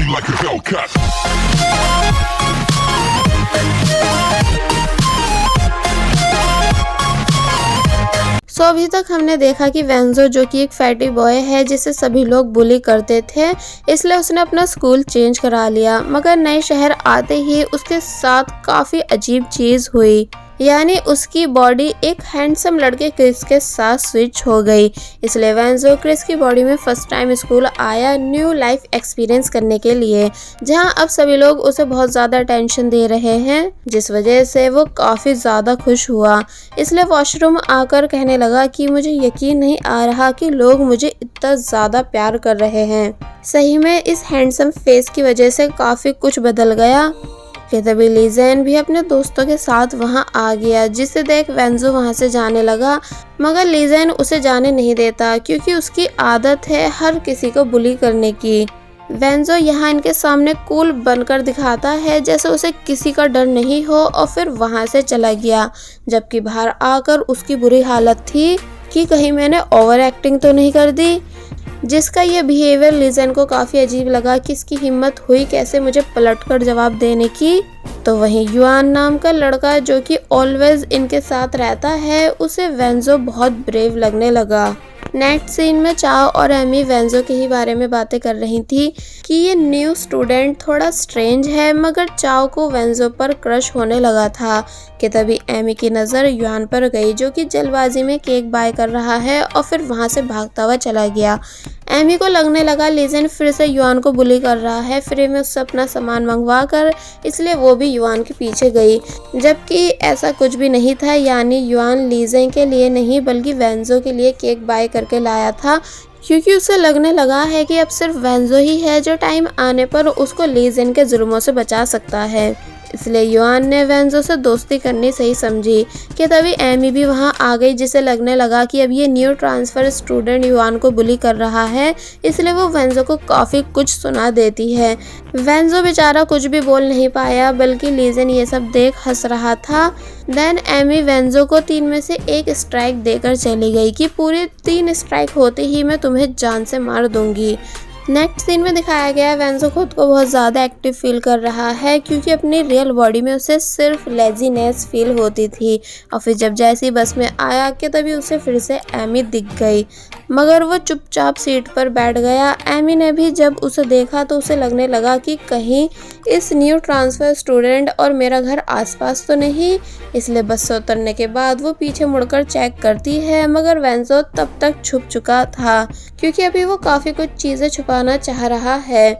me like a Hellcat. अभी तक हमने देखा कि वेंजो जो कि एक फैटी बॉय है जिसे सभी लोग बुली करते थे, इसलिए उसने अपना स्कूल चेंज करा लिया। मगर नए शहर आते ही उसके साथ काफ़ी अजीब चीज़ हुई, यानी उसकी बॉडी एक हैंडसम लड़के क्रिस के साथ स्विच हो गई। इसलिए वेंजो क्रिस की बॉडी में फर्स्ट टाइम स्कूल आया न्यू लाइफ एक्सपीरियंस करने के लिए, जहां अब सभी लोग उसे बहुत ज़्यादा अटेंशन दे रहे हैं, जिस वजह से वो काफ़ी ज़्यादा खुश हुआ। इसलिए वॉशरूम आकर कहने लगा कि मुझे यकीन नहीं आ रहा कि लोग मुझे इतना ज़्यादा प्यार कर रहे हैं। सही में इस हैंडसम फेस की वजह से काफ़ी कुछ बदल गया। कि तभी लीजेन भी अपने दोस्तों के साथ वहां आ गया, जिसे देख वेंजो वहां से जाने लगा। मगर लीजेन उसे जाने नहीं देता क्योंकि उसकी आदत है हर किसी को बुली करने की। वेंजो यहाँ इनके सामने कूल बनकर दिखाता है जैसे उसे किसी का डर नहीं हो, और फिर वहां से चला गया। जबकि बाहर आकर उसकी बुरी हालत थी कि कहीं मैंने ओवर एक्टिंग तो नहीं कर दी, जिसका ये बिहेवियर लीजेन को काफ़ी अजीब लगा कि इसकी हिम्मत हुई कैसे मुझे पलटकर जवाब देने की। तो वहीं युआन नाम का लड़का जो कि ऑलवेज इनके साथ रहता है, उसे वेंजो बहुत ब्रेव लगने लगा। नेक्स्ट सीन में चाओ और एमी वेंजो के ही बारे में बातें कर रही थी कि ये न्यू स्टूडेंट थोड़ा स्ट्रेंज है, मगर चाओ को वेंजो पर क्रश होने लगा था कि तभी एमी की नज़र युआन पर गई जो कि जल्दबाजी में केक बाय कर रहा है और फिर वहां से भागता हुआ चला गया। एमी को लगने लगा लीजेन फिर से युआन को बुली कर रहा है फ्री में उससे अपना सामान मंगवा कर, इसलिए वो भी युआन के पीछे गई, जबकि ऐसा कुछ भी नहीं था। यानी युआन लीजेन के लिए नहीं बल्कि वेंजो के लिए केक बाय करके लाया था, क्योंकि उसे लगने लगा है कि अब सिर्फ वेंजो ही है जो टाइम आने पर उसको लीजेन के जुर्मों से बचा सकता है। इसलिए युआन ने वेंजो से दोस्ती करनी सही समझी कि तभी एमी भी वहां आ गई, जिसे लगने लगा कि अब ये न्यू ट्रांसफर स्टूडेंट युआन को बुली कर रहा है, इसलिए वो वेंजो को काफ़ी कुछ सुना देती है। वेंजो बेचारा कुछ भी बोल नहीं पाया, बल्कि लीजेन ये सब देख हंस रहा था। देन एमी वेंजो को 3 में से 1 स्ट्राइक देकर चली गई कि पूरे 3 स्ट्राइक होते ही मैं तुम्हें जान से मार दूंगी। नेक्स्ट सीन में दिखाया गया है वेंजो खुद को बहुत ज़्यादा एक्टिव फील कर रहा है, क्योंकि अपनी रियल बॉडी में उसे सिर्फ लेजीनेस फील होती थी। और फिर जब जैसी बस में आया कि तभी उसे फिर से एमी दिख गई, मगर वो चुपचाप सीट पर बैठ गया। एमी ने भी जब उसे देखा तो उसे लगने लगा कि कहीं इस न्यू ट्रांसफ़र स्टूडेंट और मेरा घर आसपास तो नहीं, इसलिए बस से उतरने के बाद वो पीछे मुड़कर चेक करती है। मगर वेंजो तब तक छुप चुका था, क्योंकि अभी वो काफ़ी कुछ चीज़ें छुपाना चाह रहा है।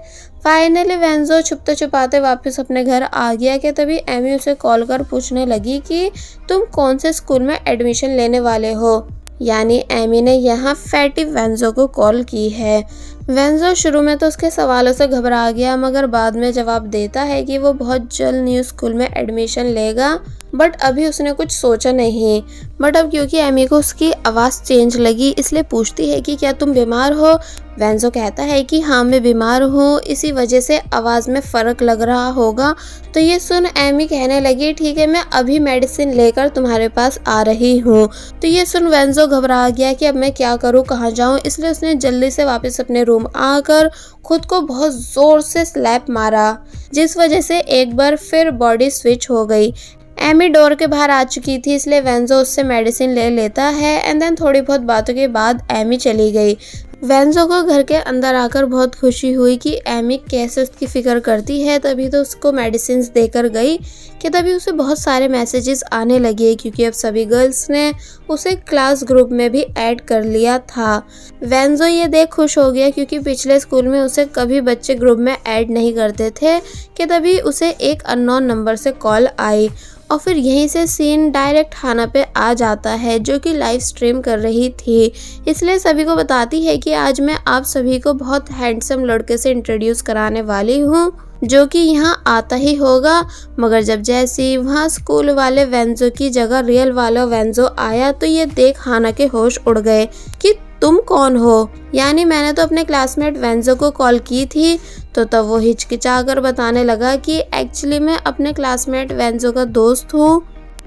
फाइनली वेंजो छुपते छुपाते वापस अपने घर आ गया कि तभी एमी उसे कॉल कर पूछने लगी कि तुम कौन से स्कूल में एडमिशन लेने वाले हो। यानी एमी ने यहाँ फैटी वेंजो को कॉल की है। वेंजो शुरू में तो उसके सवालों से घबरा गया, मगर बाद में जवाब देता है कि वो बहुत जल्द न्यू स्कूल में एडमिशन लेगा, बट अभी उसने कुछ सोचा नहीं। बट अब क्योंकि एमी को उसकी आवाज़ चेंज लगी, इसलिए पूछती है कि क्या तुम बीमार हो। वेंजो कहता है कि हाँ मैं बीमार हूँ, इसी वजह से आवाज़ में फ़र्क लग रहा होगा। तो ये सुन एमी कहने लगी ठीक है मैं अभी मेडिसिन लेकर तुम्हारे पास आ रही हूँ। तो ये सुन वेंजो घबरा गया कि अब मैं क्या करूँ, कहाँ जाऊँ, इसलिए उसने जल्दी से वापस अपने रूम आकर खुद को बहुत ज़ोर से स्लैप मारा, जिस वजह से एक बार फिर बॉडी स्विच हो गई। एमी डोर के बाहर आ चुकी थी, इसलिए वेंजो उससे मेडिसिन ले लेता है। एंड देन थोड़ी बहुत बातों के बाद एमी चली गई। वेंजो को घर के अंदर आकर बहुत खुशी हुई कि एमी कैसे उसकी फ़िक्र करती है, तभी तो उसको मेडिसिन देकर गई कि तभी उसे बहुत सारे मैसेजेस आने लगे, क्योंकि अब सभी गर्ल्स ने उसे क्लास ग्रुप में भी ऐड कर लिया था। वेंजो ये देख खुश हो गया, क्योंकि पिछले स्कूल में उसे कभी बच्चे ग्रुप में ऐड नहीं करते थे कि तभी उसे एक अननोन नंबर से कॉल आई। और फिर यहीं से सीन डायरेक्ट हाना पे आ जाता है, जो कि लाइव स्ट्रीम कर रही थी, इसलिए सभी को बताती है कि आज मैं आप सभी को बहुत हैंडसम लड़के से इंट्रोड्यूस कराने वाली हूँ, जो कि यहाँ आता ही होगा। मगर जब जैसे वहाँ स्कूल वाले वेंजो की जगह रियल वाला वेंजो आया, तो ये देख हाना के होश उड़ गए कि तुम कौन हो। यानी मैंने तो अपने क्लासमेट वेंजो को कॉल की थी। तो तब वो हिचकिचा कर बताने लगा कि एक्चुअली मैं अपने क्लासमेट वेंजो का दोस्त हूँ।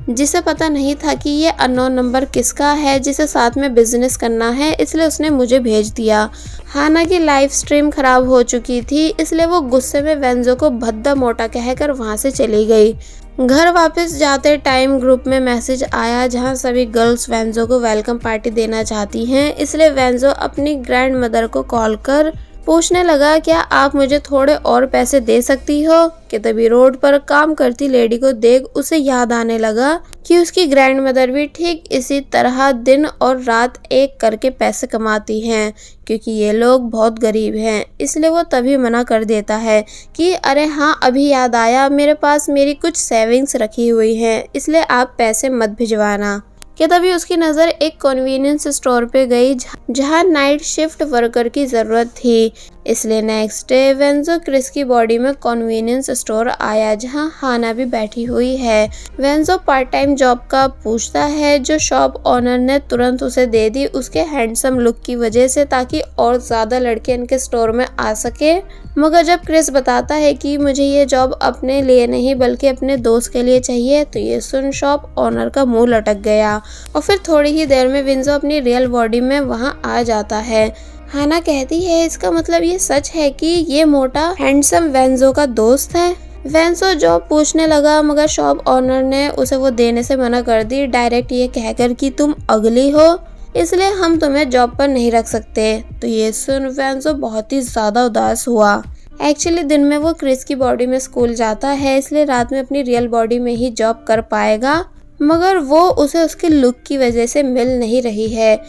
जिसे पता नहीं था कि ये अननोन नंबर किसका है जिसे साथ में बिजनेस करना है, इसलिए उसने मुझे भेज दिया। हाना की लाइव स्ट्रीम खराब हो चुकी थी, इसलिए वो गुस्से में वेंजो को भद्दा मोटा कहकर वहाँ से चली गई। घर वापस जाते टाइम ग्रुप में मैसेज आया जहां सभी गर्ल्स वेंजो को वेलकम पार्टी देना चाहती हैं, इसलिए वेंजो अपनी ग्रैंड मदर को कॉल कर पूछने लगा क्या आप मुझे थोड़े और पैसे दे सकती हो। कि तभी रोड पर काम करती लेडी को देख उसे याद आने लगा कि उसकी ग्रैंड मदर भी ठीक इसी तरह दिन और रात एक करके पैसे कमाती हैं, क्योंकि ये लोग बहुत गरीब हैं। इसलिए वो तभी मना कर देता है कि अरे हाँ अभी याद आया, मेरे पास मेरी कुछ सेविंग्स रखी हुई हैं, इसलिए आप पैसे मत भिजवाना। कि तभी उसकी नज़र एक कन्वीनियंस स्टोर पे गई जहाँ नाइट शिफ्ट वर्कर की ज़रूरत थी, इसलिए नेक्स्ट डे वेंजो क्रिस की बॉडी में कन्वीनियंस स्टोर आया जहाँ हाना भी बैठी हुई है। वेंजो पार्ट टाइम जॉब का पूछता है जो शॉप ओनर ने तुरंत उसे दे दी उसके हैंडसम लुक की वजह से, ताकि और ज़्यादा लड़के इनके स्टोर में आ सके। मगर जब क्रिस बताता है कि मुझे ये जॉब अपने लिए नहीं बल्कि अपने दोस्त के लिए चाहिए, तो ये सुन शॉप ओनर का मुंह लटक गया और फिर थोड़ी ही देर में वेंजो अपनी रियल बॉडी में वहाँ आ जाता है। हाना कहती है इसका मतलब ये सच है कि ये मोटा हैंडसम वेंजो का दोस्त है। वेंजो जॉब पूछने लगा मगर शॉप ओनर ने उसे वो देने से मना कर दी, डायरेक्ट ये कहकर कि तुम अगली हो इसलिए हम तुम्हें जॉब पर नहीं रख सकते। तो ये सुन वेंजो बहुत ही ज्यादा उदास हुआ। एक्चुअली दिन में वो क्रिस की बॉडी में स्कूल जाता है, इसलिए रात में अपनी रियल बॉडी में ही जॉब कर पाएगा, मगर वो उसे उसके लुक की वजह से मिल नहीं रही है,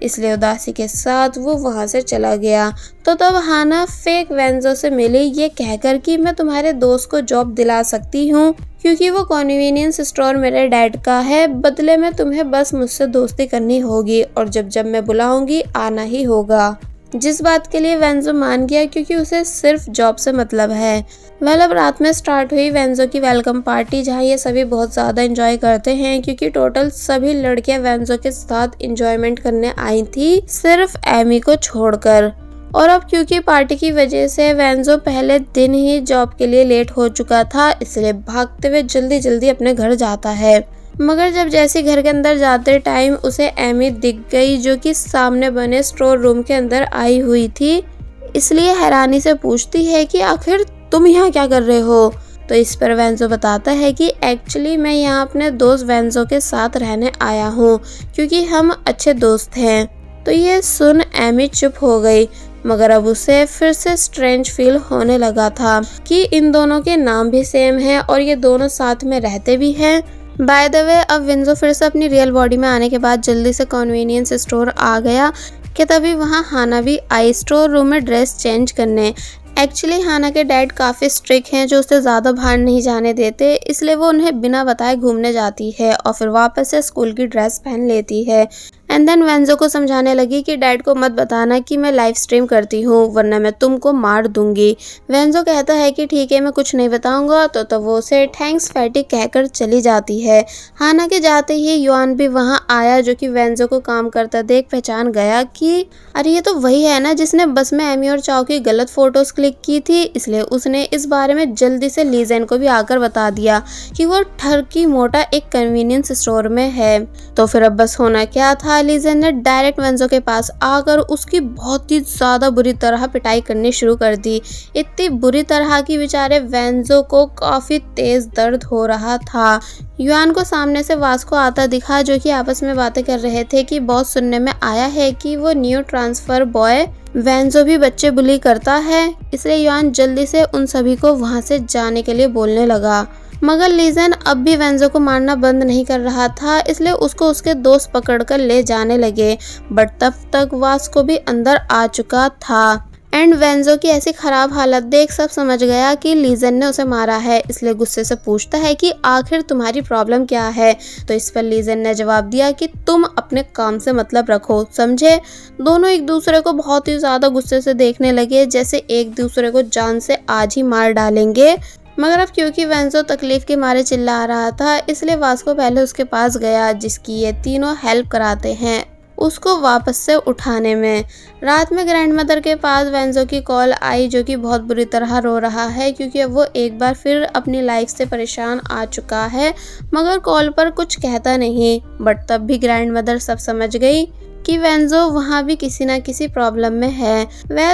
इसलिए उदासी के साथ वो वहां से चला गया। तो तब हाना फेक वेंजो से मिली ये कहकर कि मैं तुम्हारे दोस्त को जॉब दिला सकती हूँ क्योंकि वो कन्वीनियंस स्टोर मेरे डैड का है, बदले में तुम्हें बस मुझसे दोस्ती करनी होगी और जब जब मैं बुलाऊंगी आना ही होगा। जिस बात के लिए वेंजो मान गया क्योंकि उसे सिर्फ जॉब से मतलब है। अब रात में स्टार्ट हुई वेंजो की वेलकम पार्टी जहाँ ये सभी बहुत ज़्यादा एंजॉय करते हैं क्योंकि टोटल सभी लड़कियां वेंजो के साथ एंजॉयमेंट करने आई थी सिर्फ एमी को छोड़कर। और अब क्योंकि पार्टी की वजह से वेंजो पहले दिन ही जॉब के लिए लेट हो चुका था, इसलिए भागते हुए जल्दी जल्दी अपने घर जाता है। मगर जब जैसे घर के अंदर जाते टाइम उसे एमी दिख गई जो कि सामने बने स्टोर रूम के अंदर आई हुई थी, इसलिए हैरानी से पूछती है कि आखिर तुम यहाँ क्या कर रहे हो। तो इस पर वेंजो बताता है कि एक्चुअली मैं यहाँ अपने दोस्त वेंजो के साथ रहने आया हूँ क्योंकि हम अच्छे दोस्त हैं। तो ये सुन एमी चुप हो गई, मगर अब उसे फिर से स्ट्रेंज फील होने लगा था कि इन दोनों के नाम भी सेम हैं और ये दोनों साथ में रहते भी हैं। बाय द वे अब वेंजो फिर से अपनी रियल बॉडी में आने के बाद जल्दी से कन्वीनियंस स्टोर आ गया कि तभी वहाँ हाना भी आई स्टोर रूम में ड्रेस चेंज करने। एक्चुअली हाना के डैड काफ़ी स्ट्रिक्ट हैं जो उसे ज़्यादा बाहर नहीं जाने देते, इसलिए वो उन्हें बिना बताए घूमने जाती है और फिर वापस से स्कूल की ड्रेस पहन लेती है। एंड देन वेंजो को समझाने लगी कि डैड को मत बताना कि मैं लाइव स्ट्रीम करती हूँ वरना मैं तुमको मार दूंगी। वेंजो कहता है कि ठीक है मैं कुछ नहीं बताऊंगा, तो वो उसे थैंक्स फैटी कहकर चली जाती है। हाना के जाते ही युआन भी वहाँ आया जो कि वेंजो को काम करता देख पहचान गया कि अरे ये तो वही है ना जिसने बस में एमी और चाओ की गलत फोटोज क्लिक की थी, इसलिए उसने इस बारे में जल्दी से लीजेन को भी आकर बता दिया कि वो ठरकी मोटा एक कन्वीनियंस स्टोर में है। तो फिर अब बस होना क्या था, लीजेन ने डायरेक्ट वेंजो के पास आकर उसकी बहुत ही ज्यादा बुरी तरह पिटाई करनी शुरू कर दी। इतनी बुरी तरह कि बेचारे वेंजो को काफी तेज दर्द हो रहा था। युआन को सामने से वास्को आता दिखा जो कि आपस में बातें कर रहे थे कि बहुत सुनने में आया है कि वो न्यू ट्रांसफर बॉय वेंजो भी बच्चे बुली करता है, इसलिए युआन जल्दी से उन सभी को वहां से जाने के लिए बोलने लगा। मगर लीजेन अब भी वेंजो को मारना बंद नहीं कर रहा था, इसलिए उसको उसके दोस्त पकड़कर ले जाने लगे, बट तब तक वास्को भी अंदर आ चुका था। एंड वेंजो की ऐसी खराब हालत देख सब समझ गया कि लीजेन ने उसे मारा है, इसलिए गुस्से से पूछता है कि आखिर तुम्हारी प्रॉब्लम क्या है। तो इस पर लीजेन ने जवाब दिया कि तुम अपने काम से मतलब रखो, समझे। दोनों एक दूसरे को बहुत ही ज्यादा गुस्से से देखने लगे जैसे एक दूसरे को जान से आज ही मार डालेंगे। मगर अब क्योंकि वेंजो तकलीफ के मारे चिल्ला रहा था, इसलिए वास्को पहले उसके पास गया जिसकी ये तीनों हेल्प कराते हैं। उसको वापस से उठाने में। रात में ग्रैंडमदर के पास वेंजो की कॉल आई, जो कि बहुत बुरी तरह रो रहा है क्योंकि अब वो एक बार फिर अपनी लाइफ से परेशान आ चुका है, मगर कॉल पर कुछ कहता नहीं। बट तब भी ग्रैंडमदर सब समझ गई कि वेंजो वहाँ भी किसी ना किसी प्रॉब्लम में है।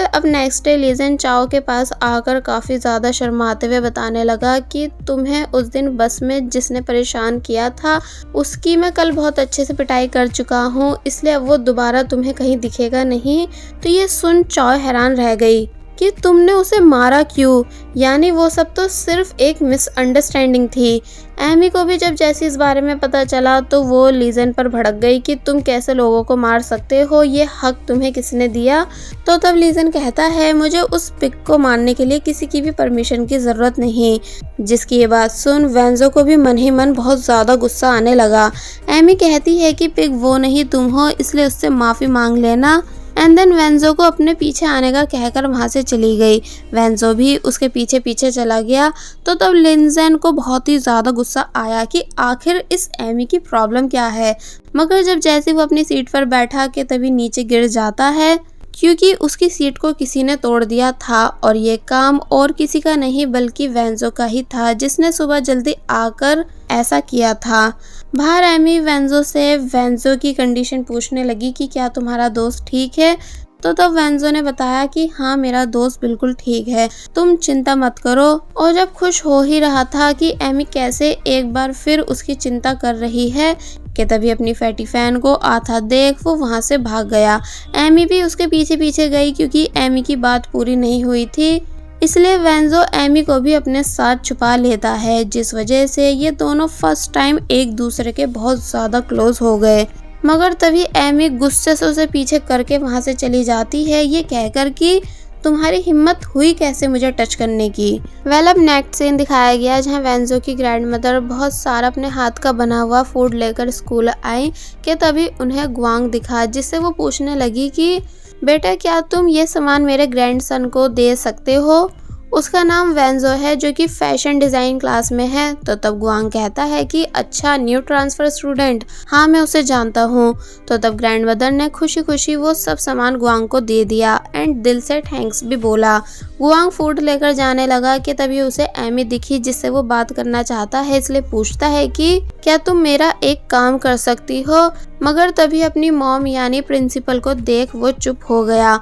अब नेक्स्ट डे लीजेन चाओ के पास आकर काफ़ी ज़्यादा शर्माते हुए बताने लगा कि तुम्हें उस दिन बस में जिसने परेशान किया था उसकी मैं कल बहुत अच्छे से पिटाई कर चुका हूँ, इसलिए अब वो दोबारा तुम्हें कहीं दिखेगा नहीं। तो ये सुन चाओ हैरान रह गई कि तुमने उसे मारा क्यों, यानी वो सब तो सिर्फ एक मिसअंडरस्टैंडिंग थी। एमी को भी जब जैसे इस बारे में पता चला तो वो लीजेन पर भड़क गई कि तुम कैसे लोगों को मार सकते हो, ये हक तुम्हें किसने दिया। तो तब लीजेन कहता है मुझे उस पिग को मारने के लिए किसी की भी परमिशन की ज़रूरत नहीं। जिसकी ये बात सुन वेंजो को भी मन ही मन बहुत ज़्यादा गुस्सा आने लगा। एमी कहती है कि पिग वो नहीं तुम हो, इसलिए उससे माफ़ी मांग लेना। एंड देन वेंजो को अपने पीछे आने का कहकर वहाँ से चली गई। वेंजो भी उसके पीछे पीछे चला गया। तो तब लिंजेन को बहुत ही ज़्यादा गुस्सा आया कि आखिर इस एमी की प्रॉब्लम क्या है, मगर जब जैसे वो अपनी सीट पर बैठा के तभी नीचे गिर जाता है क्योंकि उसकी सीट को किसी ने तोड़ दिया था, और ये काम और किसी का नहीं बल्कि वेंजो का ही था, जिसने सुबह जल्दी आकर ऐसा किया था। बाहर एमी वेंजो से वेंजो की कंडीशन पूछने लगी कि क्या तुम्हारा दोस्त ठीक है। तो तब वेंजो ने बताया कि हाँ मेरा दोस्त बिल्कुल ठीक है, तुम चिंता मत करो। और जब खुश हो ही रहा था कि एमी कैसे एक बार फिर उसकी चिंता कर रही है कि तभी अपनी फैटी फैन को आता देख वो वहाँ से भाग गया। एमी भी उसके पीछे पीछे गई क्योंकि एमी की बात पूरी नहीं हुई थी, इसलिए वेंजो एमी को भी अपने साथ छुपा लेता है, जिस वजह से ये दोनों फर्स्ट टाइम एक दूसरे के बहुत ज़्यादा क्लोज हो गए। मगर तभी एमी गुस्से से उसे पीछे करके वहाँ से चली जाती है, ये कहकर कि तुम्हारी हिम्मत हुई कैसे मुझे टच करने की। अब नेक्स्ट सीन दिखाया गया जहाँ वेंजो की ग्रैंडमदर बहुत सारा अपने हाथ का बना हुआ फूड लेकर स्कूल आई कि तभी उन्हें गुआंग दिखा, जिससे वो पूछने लगी कि बेटा क्या तुम ये सामान मेरे ग्रैंडसन को दे सकते हो। उसका नाम वेंजो है जो कि फैशन डिज़ाइन क्लास में है। तो तब गुआंग कहता है कि अच्छा न्यू ट्रांसफ़र स्टूडेंट, हाँ मैं उसे जानता हूँ। तो तब ग्रैंडमदर ने खुशी खुशी वो सब सामान गुआंग को दे दिया एंड दिल से थैंक्स भी बोला। गुआंग फूड लेकर जाने लगा कि तभी उसे एमी दिखी, जिससे वो बात करना चाहता है, इसलिए पूछता है कि क्या तुम मेरा एक काम कर सकती हो। मगर तभी अपनी मॉम यानी प्रिंसिपल को देख वो चुप हो गया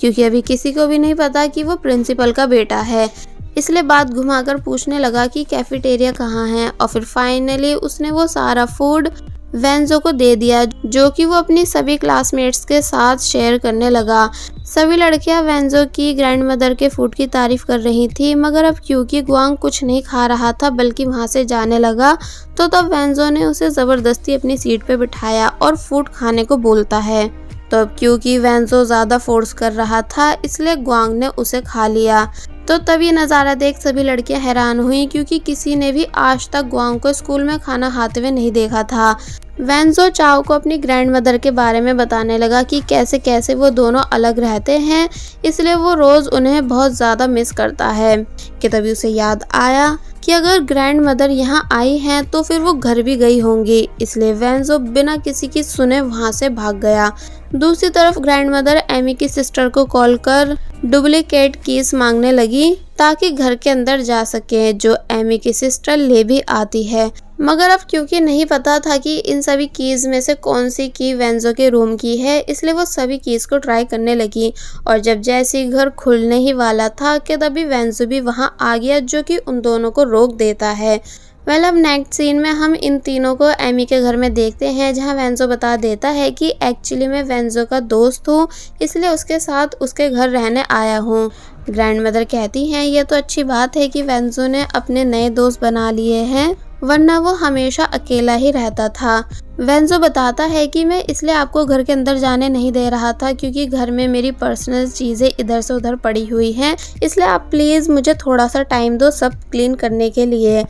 क्योंकि अभी किसी को भी नहीं पता कि वो प्रिंसिपल का बेटा है, इसलिए बात घुमाकर पूछने लगा कि कैफेटेरिया कहाँ है। और फिर फाइनली उसने वो सारा फूड वेंजो को दे दिया, जो कि वो अपनी सभी क्लासमेट्स के साथ शेयर करने लगा। सभी लड़कियां वेंजो की ग्रैंडमदर के फूड की तारीफ कर रही थी, मगर अब क्योंकि गुआंग कुछ नहीं खा रहा था बल्कि वहां से जाने लगा, तो तब वेंजो ने उसे ज़बरदस्ती अपनी सीट पे बिठाया और फूड खाने को बोलता है। तो अब क्योंकि वेंजो ज़्यादा फोर्स कर रहा था इसलिए गुआंग ने उसे खा लिया। तो तब ये नज़ारा देख सभी लड़कियां हैरान हुई क्योंकि किसी ने भी आज तक गुआंग को स्कूल में खाना खाते हुए नहीं देखा था। वेंजो चाओ को अपनी ग्रैंडमदर के बारे में बताने लगा कि कैसे कैसे वो दोनों अलग रहते हैं, इसलिए वो रोज़ उन्हें बहुत ज़्यादा मिस करता है। कि तभी उसे याद आया कि अगर ग्रैंडमदर यहाँ आई हैं तो फिर वो घर भी गई होंगी, इसलिए वेंजो बिना किसी की सुने वहाँ से भाग गया। दूसरी तरफ ग्रैंडमदर एमी की सिस्टर को कॉल कर डुप्लीकेट कीज मांगने लगी ताकि घर के अंदर जा सके, जो एमी की सिस्टर ले भी आती है। मगर अब क्योंकि नहीं पता था कि इन सभी कीज में से कौन सी की वेंजो के रूम की है, इसलिए वो सभी कीज को ट्राई करने लगी। और जब जैसे ही घर खुलने ही वाला था कि तभी वेंजो भी वहाँ आ गया, जो कि उन दोनों को रोक देता है। अब नेक्स्ट सीन में हम इन तीनों को एमी के घर में देखते हैं, जहां वेंजो बता देता है कि एक्चुअली मैं वेंजो का दोस्त हूं, इसलिए उसके साथ उसके घर रहने आया हूं। ग्रैंडमदर कहती हैं ये तो अच्छी बात है कि वेंजो ने अपने नए दोस्त बना लिए हैं, वरना वो हमेशा अकेला ही रहता था। वेंजो बताता है कि मैं इसलिए आपको घर के अंदर जाने नहीं दे रहा था क्योंकि घर में मेरी पर्सनल चीज़ें इधर से उधर पड़ी हुई हैं, इसलिए आप प्लीज़ मुझे थोड़ा सा टाइम दो सब क्लीन करने के लिए।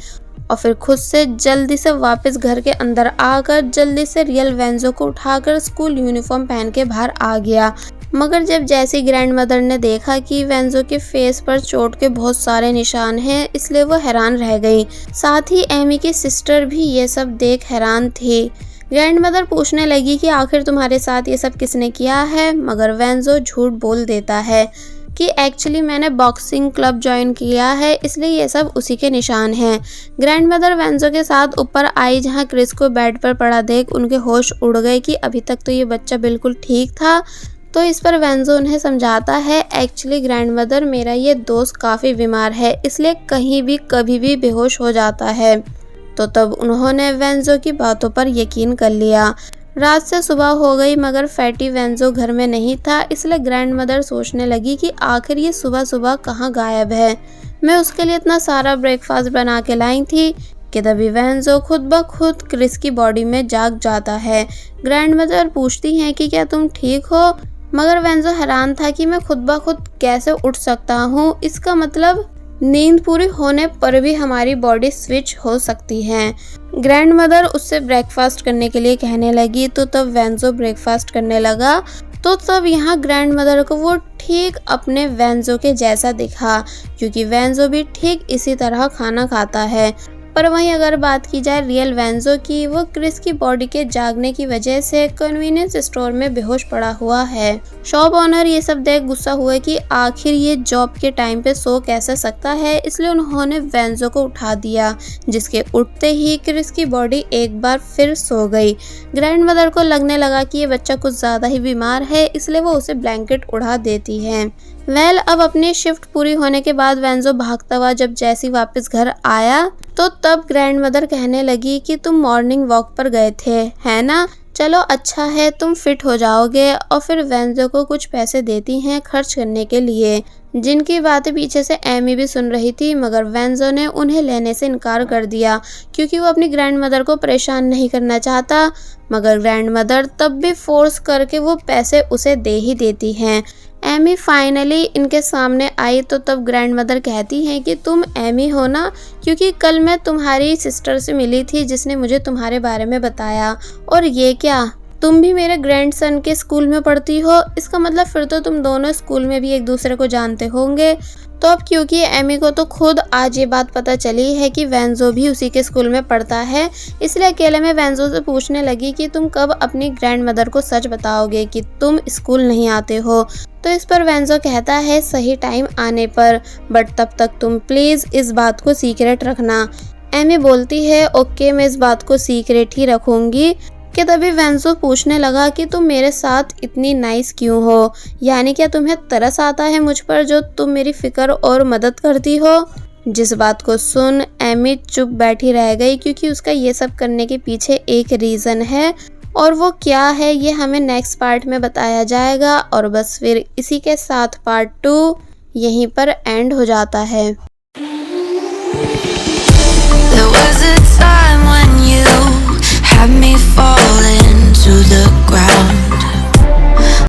और फिर खुद से जल्दी से वापस घर के अंदर आकर जल्दी से रियल वेंजो को उठाकर स्कूल यूनिफॉर्म पहन के बाहर आ गया। मगर जब जैसी ग्रैंडमदर ने देखा कि वेंजो के फेस पर चोट के बहुत सारे निशान हैं, इसलिए वो हैरान रह गई। साथ ही एमी की सिस्टर भी ये सब देख हैरान थी। ग्रैंड मदर पूछने लगी कि आखिर तुम्हारे साथ ये सब किसने किया है, मगर वेंजो झूठ बोल देता है कि एक्चुअली मैंने बॉक्सिंग क्लब ज्वाइन किया है, इसलिए ये सब उसी के निशान हैं। ग्रैंड मदर वेंजो के साथ ऊपर आई, जहाँ क्रिस को बेड पर पड़ा देख उनके होश उड़ गए कि अभी तक तो ये बच्चा बिल्कुल ठीक था। तो इस पर वेंजो उन्हें समझाता है, एक्चुअली ग्रैंड मदर मेरा ये दोस्त काफ़ी बीमार है, इसलिए कहीं भी कभी भी बेहोश हो जाता है। तो तब उन्होंने वेंजो की बातों पर यकीन कर लिया। रात से सुबह हो गई मगर फैटी वेंजो घर में नहीं था, इसलिए ग्रैंड मदर सोचने लगी कि आखिर ये सुबह सुबह कहाँ गायब है। मैं उसके लिए इतना सारा ब्रेकफास्ट बना के लाई थी कि तभी वेंजो खुद ब खुद क्रिस की बॉडी में जाग जाता है। ग्रैंड मदर पूछती हैं कि क्या तुम ठीक हो, मगर वेंजो हैरान था कि मैं खुद ब खुद कैसे उठ सकता हूँ। इसका मतलब नींद पूरी होने पर भी हमारी बॉडी स्विच हो सकती है। ग्रैंड मदर उससे ब्रेकफास्ट करने के लिए कहने लगी, तो तब वेंजो ब्रेकफास्ट करने लगा। तो तब यहाँ ग्रैंड मदर को वो ठीक अपने वेंजो के जैसा दिखा, क्योंकि वेंजो भी ठीक इसी तरह खाना खाता है। पर वहीं अगर बात की जाए रियल वेंजो की, वो क्रिस की बॉडी के जागने की वजह से कन्वीनियंस स्टोर में बेहोश पड़ा हुआ है। शॉप ओनर ये सब देख गुस्सा हुए कि आखिर ये जॉब के टाइम पे सो कैसे सकता है, इसलिए उन्होंने वेंजो को उठा दिया, जिसके उठते ही क्रिस की बॉडी एक बार फिर सो गई। ग्रैंड मदर को लगने लगा कि ये बच्चा कुछ ज़्यादा ही बीमार है, इसलिए वो उसे ब्लैंकेट उड़ा देती है। अब अपनी शिफ्ट पूरी होने के बाद वेंजो भागता हुआ जब जैसी वापस घर आया, तो तब ग्रैंड मदर कहने लगी कि तुम मॉर्निंग वॉक पर गए थे, है ना? चलो अच्छा है, तुम फिट हो जाओगे। और फिर वेंजो को कुछ पैसे देती हैं खर्च करने के लिए, जिनकी बातें पीछे से एमी भी सुन रही थी, मगर वेंजो ने उन्हें लेने से इनकार कर दिया क्योंकि वो अपनी ग्रैंड मदर को परेशान नहीं करना चाहता। मगर ग्रैंड मदर तब भी फोर्स करके वो पैसे उसे दे ही देती हैं। एमी फाइनली इनके सामने आई, तो तब ग्रैंड मदर कहती हैं कि तुम एमी हो ना, क्योंकि कल मैं तुम्हारी सिस्टर से मिली थी जिसने मुझे तुम्हारे बारे में बताया। और ये क्या, तुम भी मेरे ग्रैंडसन के स्कूल में पढ़ती हो? इसका मतलब फिर तो तुम दोनों स्कूल में भी एक दूसरे को जानते होंगे। तो अब क्योंकि एमी को तो खुद आज ये बात पता चली है कि वेंजो भी उसी के स्कूल में पढ़ता है, इसलिए अकेले में वेंजो से पूछने लगी कि तुम कब अपनी ग्रैंड मदर को सच बताओगे कि तुम स्कूल नहीं आते हो। तो इस पर वेंजो कहता है सही टाइम आने पर, बट तब तक तुम प्लीज़ इस बात को सीक्रेट रखना। एमी बोलती है ओके, मैं इस बात को सीक्रेट ही रखूँगी। कि तभी वेंजो पूछने लगा कि तुम मेरे साथ इतनी नाइस क्यों हो, यानी क्या तुम्हें तरस आता है मुझ पर जो तुम मेरी फिक्र और मदद करती हो? जिस बात को सुन एमी चुप बैठी रह गई, क्योंकि उसका ये सब करने के पीछे एक रीज़न है, और वो क्या है ये हमें नेक्स्ट पार्ट में बताया जाएगा। और बस फिर इसी के साथ पार्ट 2 यहीं पर एंड हो जाता है। There was a time when you had me falling to the ground.